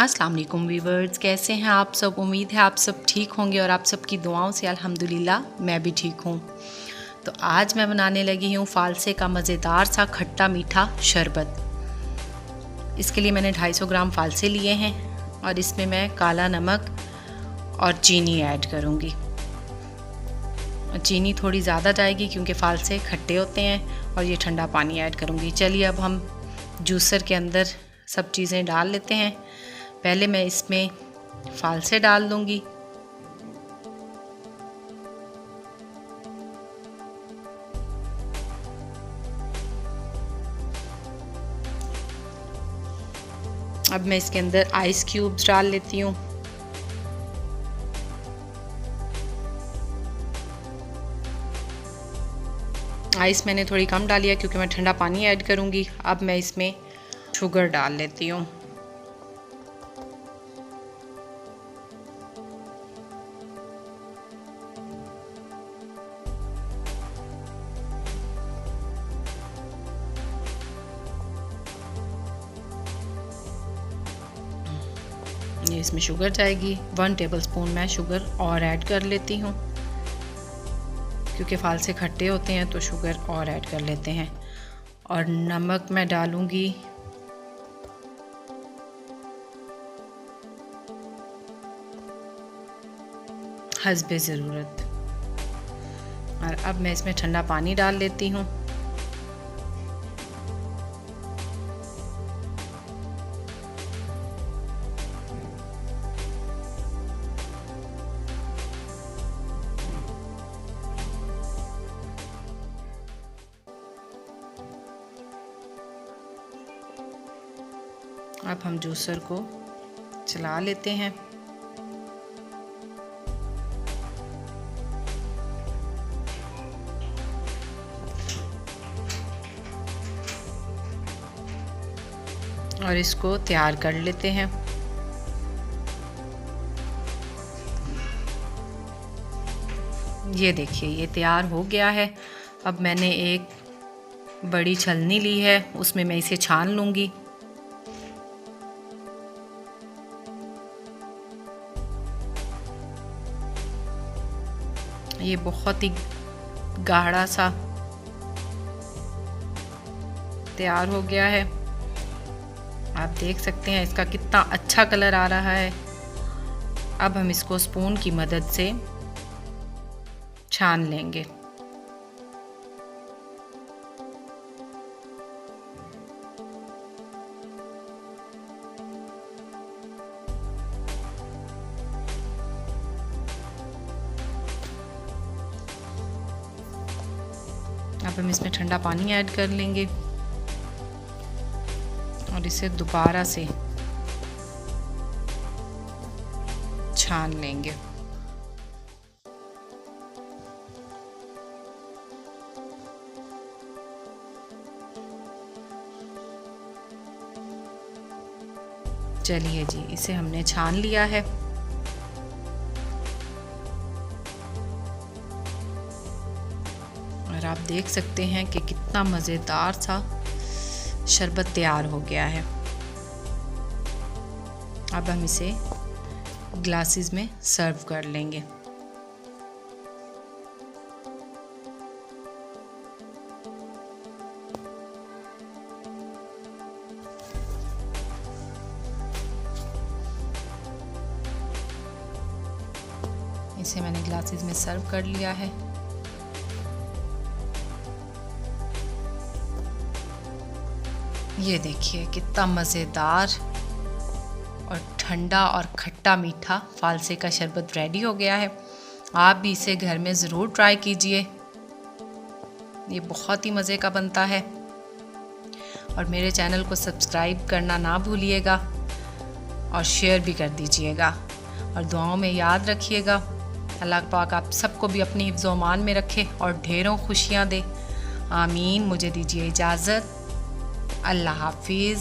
अस्सलाम वालेकुम वीवर्स, कैसे हैं आप सब। उम्मीद है आप सब ठीक होंगे और आप सबकी दुआओं से अल्हम्दुलिल्लाह मैं भी ठीक हूँ। तो आज मैं बनाने लगी हूँ फालसे का मज़ेदार सा खट्टा मीठा शरबत। इसके लिए मैंने 250 ग्राम फालसे लिए हैं और इसमें मैं काला नमक और चीनी ऐड करूँगी। चीनी थोड़ी ज़्यादा जाएगी क्योंकि फालसे खट्टे होते हैं और ये ठंडा पानी ऐड करूँगी। चलिए अब हम जूसर के अंदर सब चीज़ें डाल लेते हैं। पहले मैं इसमें फालसे डाल दूंगी। अब मैं इसके अंदर आइस क्यूब्स डाल लेती हूँ। आइस मैंने थोड़ी कम डाली है क्योंकि मैं ठंडा पानी ऐड करूँगी। अब मैं इसमें शुगर डाल लेती हूँ। ये इसमें शुगर जाएगी। 1 टेबलस्पून मैं शुगर और ऐड कर लेती हूँ क्योंकि फालसे खट्टे होते हैं तो शुगर और ऐड कर लेते हैं। और नमक मैं डालूँगी हस्बे ज़रूरत। और अब मैं इसमें ठंडा पानी डाल लेती हूँ। अब हम जूसर को चला लेते हैं। और इसको तैयार कर लेते हैं। ये देखिए ये तैयार हो गया है। अब मैंने एक बड़ी छलनी ली है, उसमें मैं इसे छान लूँगी। ये बहुत ही गाढ़ा सा तैयार हो गया है। आप देख सकते हैं इसका कितना अच्छा कलर आ रहा है। अब हम इसको स्पून की मदद से छान लेंगे। अब हम इसमें ठंडा पानी ऐड कर लेंगे और इसे दोबारा से छान लेंगे। चलिए जी, इसे हमने छान लिया है। और आप देख सकते हैं कि कितना मज़ेदार सा शरबत तैयार हो गया है। अब हम इसे ग्लासेस में सर्व कर लेंगे। इसे मैंने ग्लासेस में सर्व कर लिया है। ये देखिए कितना मज़ेदार और ठंडा और खट्टा मीठा फालसे का शरबत रेडी हो गया है। आप भी इसे घर में ज़रूर ट्राई कीजिए। ये बहुत ही मज़े का बनता है। और मेरे चैनल को सब्सक्राइब करना ना भूलिएगा और शेयर भी कर दीजिएगा। और दुआओं में याद रखिएगा। अल्लाह पाक आप सबको भी अपनी हिफ्ज़-ओ अमान में रखे और ढेरों खुशियाँ दे। आमीन। मुझे दीजिए इजाज़त। अल्लाह हाफिज़।